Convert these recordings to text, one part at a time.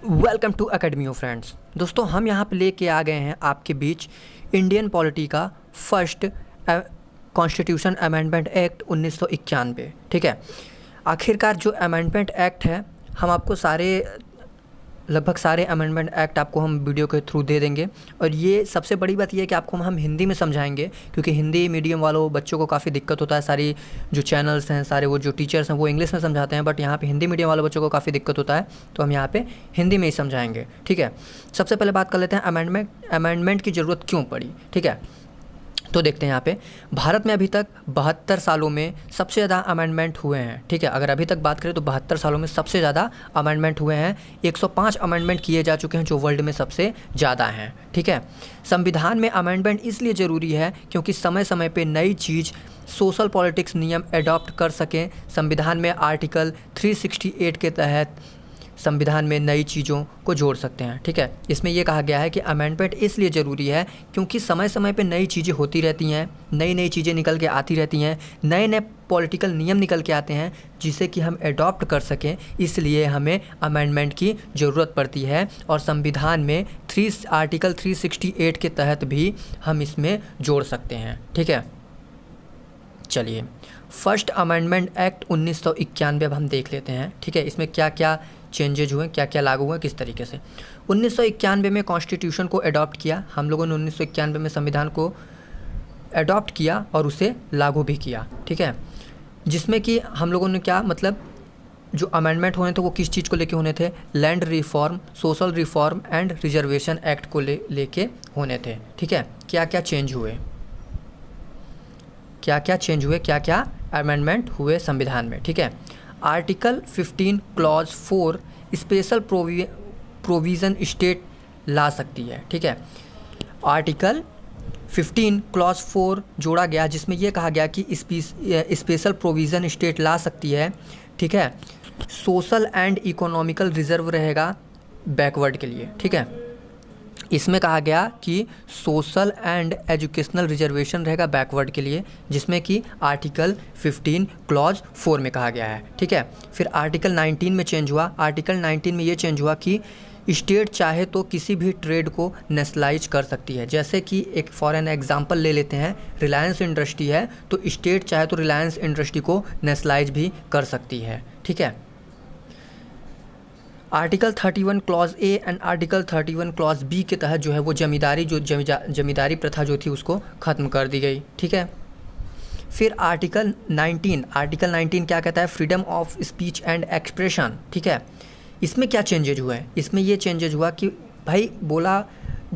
Welcome to academy of friends. दोस्तों, हम यहाँ पे लेके आ गए हैं आपके बीच इंडियन पॉलिटी का फर्स्ट कॉन्स्टिट्यूशन अमेंडमेंट एक्ट 1991। ठीक है, आखिरकार जो अमेंडमेंट एक्ट है, हम आपको लगभग सारे अमेंडमेंट एक्ट आपको हम वीडियो के थ्रू दे देंगे। और ये सबसे बड़ी बात ये है कि आपको हम हिंदी में समझाएंगे, क्योंकि हिंदी मीडियम वालों बच्चों को काफ़ी दिक्कत होता है। सारी जो चैनल्स हैं, सारे वो जो टीचर्स हैं, वो इंग्लिश में समझाते हैं, बट यहाँ पे हिंदी मीडियम वाले बच्चों को काफ़ी दिक्कत होता है, तो हम यहाँ पे हिंदी में ही समझाएंगे। ठीक है, सबसे पहले बात कर लेते हैं अमेंडमेंट की ज़रूरत क्यों पड़ी। ठीक है, तो देखते हैं यहाँ पे भारत में अभी तक 72 सालों में सबसे ज़्यादा अमेंडमेंट हुए हैं। ठीक है, अगर अभी तक बात करें तो 72 सालों में सबसे ज़्यादा अमेंडमेंट हुए हैं। 105 अमेंडमेंट किए जा चुके हैं, जो वर्ल्ड में सबसे ज़्यादा हैं। ठीक है, संविधान में अमेंडमेंट इसलिए ज़रूरी है क्योंकि समय समय पे नई चीज़ सोशल पॉलिटिक्स नियम अडॉप्ट कर सकें। संविधान में आर्टिकल 368 के तहत संविधान में नई चीज़ों को जोड़ सकते हैं। ठीक है, इसमें यह कहा गया है कि अमेंडमेंट इसलिए ज़रूरी है क्योंकि समय समय पे नई चीज़ें होती रहती हैं, नई नई चीज़ें निकल के आती रहती हैं, नए नए पॉलिटिकल नियम निकल के आते हैं जिसे कि हम अडॉप्ट कर सकें। इसलिए हमें अमेंडमेंट की ज़रूरत पड़ती है, और संविधान में आर्टिकल 368 के तहत भी हम इसमें जोड़ सकते हैं। ठीक है, चलिए फर्स्ट अमेंडमेंट एक्ट 1991 अब हम देख लेते हैं। ठीक है, इसमें क्या क्या चेंजेज हुए, क्या क्या लागू हुए, किस तरीके से। 1991 में कॉन्स्टिट्यूशन को अडॉप्ट किया हम लोगों ने। 1991 में संविधान को अडॉप्ट किया और उसे लागू भी किया। ठीक है, जिसमें कि हम लोगों ने क्या मतलब जो अमेंडमेंट होने थे वो किस चीज़ को लेके होने थे? Land reform, social reform and reservation act को लेके होने थे। ठीक है, क्या क्या चेंज हुए, क्या क्या अमेंडमेंट हुए संविधान में। ठीक है, article 15 clause 4 special provision state ला सकती है। ठीक है, आर्टिकल 15 क्लॉज 4 जोड़ा गया, जिसमें यह कहा गया कि स्पेशल प्रोविज़न स्टेट ला सकती है। ठीक है, सोशल एंड इकोनॉमिकल रिजर्व रहेगा बैकवर्ड के लिए। ठीक है, इसमें कहा गया कि सोशल एंड एजुकेशनल रिजर्वेशन रहेगा बैकवर्ड के लिए, जिसमें कि आर्टिकल 15 क्लॉज 4 में कहा गया है। ठीक है, फिर आर्टिकल 19 में चेंज हुआ। आर्टिकल 19 में ये चेंज हुआ कि स्टेट चाहे तो किसी भी ट्रेड को नेशनलाइज कर सकती है। जैसे कि एक फॉर एग्जांपल ले लेते हैं, रिलायंस इंडस्ट्री है, तो स्टेट चाहे तो रिलायंस इंडस्ट्री को नेशनलाइज भी कर सकती है। ठीक है, article 31 clause A and article 31 clause B के तहत जो है वो जमींदारी प्रथा जो थी उसको ख़त्म कर दी गई। ठीक है, फिर आर्टिकल 19 क्या कहता है? Freedom of speech and expression. ठीक है, इसमें क्या चेंजेज हुए हैं? इसमें ये चेंजेज हुआ कि भाई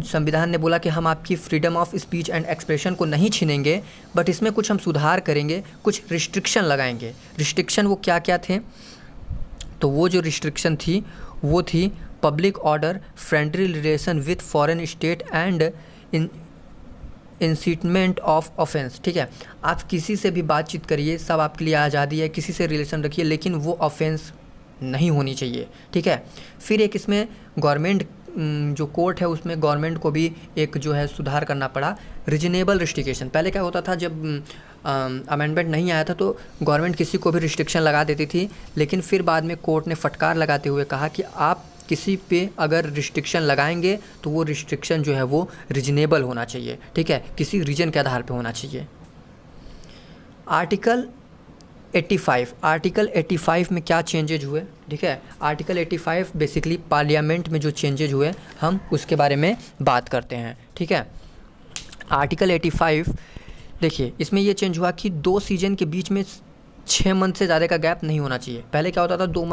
संविधान ने बोला कि हम आपकी freedom of speech and expression को नहीं छीनेंगे, बट इसमें कुछ हम सुधार करेंगे, कुछ रिस्ट्रिक्शन लगाएंगे। रिस्ट्रिक्शन वो क्या क्या थे? तो वो जो रिस्ट्रिक्शन थी वो थी public order, friendly relation with foreign state and incitement of offence. ठीक है, आप किसी से भी बातचीत करिए, सब आपके लिए आज़ादी है, किसी से रिलेशन रखिए, लेकिन वो ऑफेंस नहीं होनी चाहिए। ठीक है, फिर एक इसमें गवर्नमेंट जो कोर्ट है उसमें गवर्नमेंट को भी एक जो है सुधार करना पड़ा। रिजनेबल रिस्ट्रिक्शन, पहले क्या होता था जब अमेंडमेंट नहीं आया था तो गवर्नमेंट किसी को भी रिस्ट्रिक्शन लगा देती थी, लेकिन फिर बाद में कोर्ट ने फटकार लगाते हुए कहा कि आप किसी पे अगर रिस्ट्रिक्शन लगाएंगे तो वो रिस्ट्रिक्शन जो है वो रिजनेबल होना चाहिए। ठीक है, किसी रीजन के आधार पे होना चाहिए। आर्टिकल 85 में क्या चेंजेज हुए? ठीक है, आर्टिकल 85 बेसिकली पार्लियामेंट में जो चेंजेज हुए हम उसके बारे में बात करते हैं। ठीक है, आर्टिकल 85 देखिए, इसमें ये चेंज हुआ कि 2 सीजन के बीच में 6 मंथ से ज़्यादा का गैप नहीं होना चाहिए। पहले क्या होता था, 2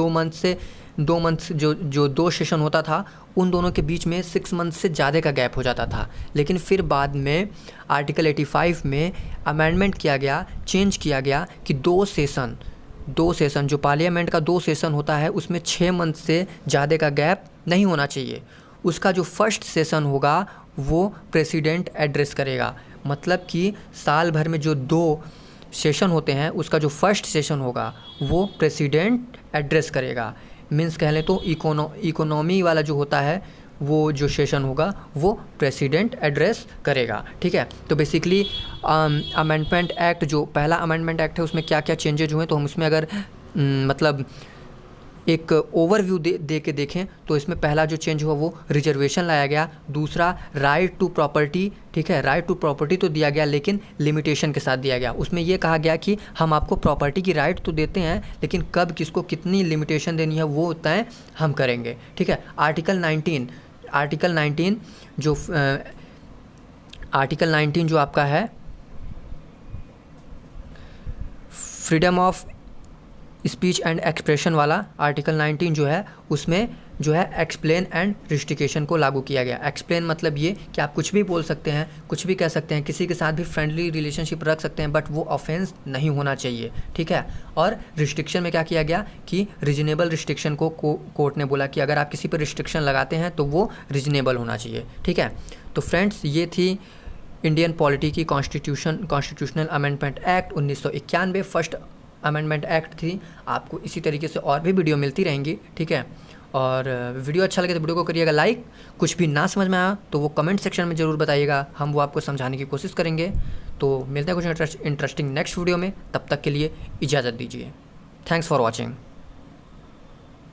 मंथ जो 2 सेशन होता था उन दोनों के बीच में 6 मंथ से ज़्यादा का गैप हो जाता था। लेकिन फिर बाद में आर्टिकल 85 में अमेंडमेंट किया गया, चेंज किया गया कि 2 सेशन जो पार्लियामेंट का 2 सेशन होता है उसमें 6 मंथ से ज़्यादा का गैप नहीं होना चाहिए। उसका जो फर्स्ट सेशन होगा वो प्रेसिडेंट एड्रेस करेगा। मतलब कि साल भर में जो 2 सेशन होते हैं उसका जो फर्स्ट सेशन होगा वो प्रेसिडेंट एड्रेस करेगा। मीन्स कह लें तो इकोनॉमी वाला जो होता है वो जो सेशन होगा वो प्रेसिडेंट एड्रेस करेगा। ठीक है, तो बेसिकली अमेंडमेंट एक्ट जो पहला अमेंडमेंट एक्ट है उसमें क्या क्या चेंजेज हुए, तो हम उसमें अगर मतलब एक ओवरव्यू दे के देखें तो इसमें पहला जो चेंज हुआ वो रिजर्वेशन लाया गया, दूसरा राइट टू प्रॉपर्टी, ठीक है, राइट टू प्रॉपर्टी तो दिया गया लेकिन लिमिटेशन के साथ दिया गया। उसमें ये कहा गया कि हम आपको प्रॉपर्टी की राइट तो देते हैं लेकिन कब किसको कितनी लिमिटेशन देनी है वो तय हम करेंगे, ठीक है। आर्टिकल 19 जो आपका है freedom of speech and expression वाला, आर्टिकल 19 जो है उसमें जो है एक्सप्लेन एंड रिस्ट्रिक्शन को लागू किया गया। एक्सप्लेन मतलब ये कि आप कुछ भी बोल सकते हैं, कुछ भी कह सकते हैं, किसी के साथ भी फ्रेंडली रिलेशनशिप रख सकते हैं, बट वो ऑफेंस नहीं होना चाहिए, ठीक है। और रिस्ट्रिक्शन में क्या किया गया कि रीजनेबल रिस्ट्रिक्शन को कोर्ट ने बोला कि अगर आप किसी पर रिस्ट्रिक्शन लगाते हैं तो वो रीजनेबल होना चाहिए, ठीक है। तो फ्रेंड्स ये थी इंडियन पॉलिटी की constitutional amendment act 1991 first amendment act थी। आपको इसी तरीके से और भी वीडियो मिलती रहेंगी, ठीक है। और वीडियो अच्छा लगे तो वीडियो को करिएगा लाइक, कुछ भी ना समझ में आया तो वो कमेंट सेक्शन में ज़रूर बताइएगा, हम वो आपको समझाने की कोशिश करेंगे। तो मिलते हैं कुछ इंटरेस्टिंग नेक्स्ट वीडियो में, तब तक के लिए इजाज़त दीजिए। Thanks for watching.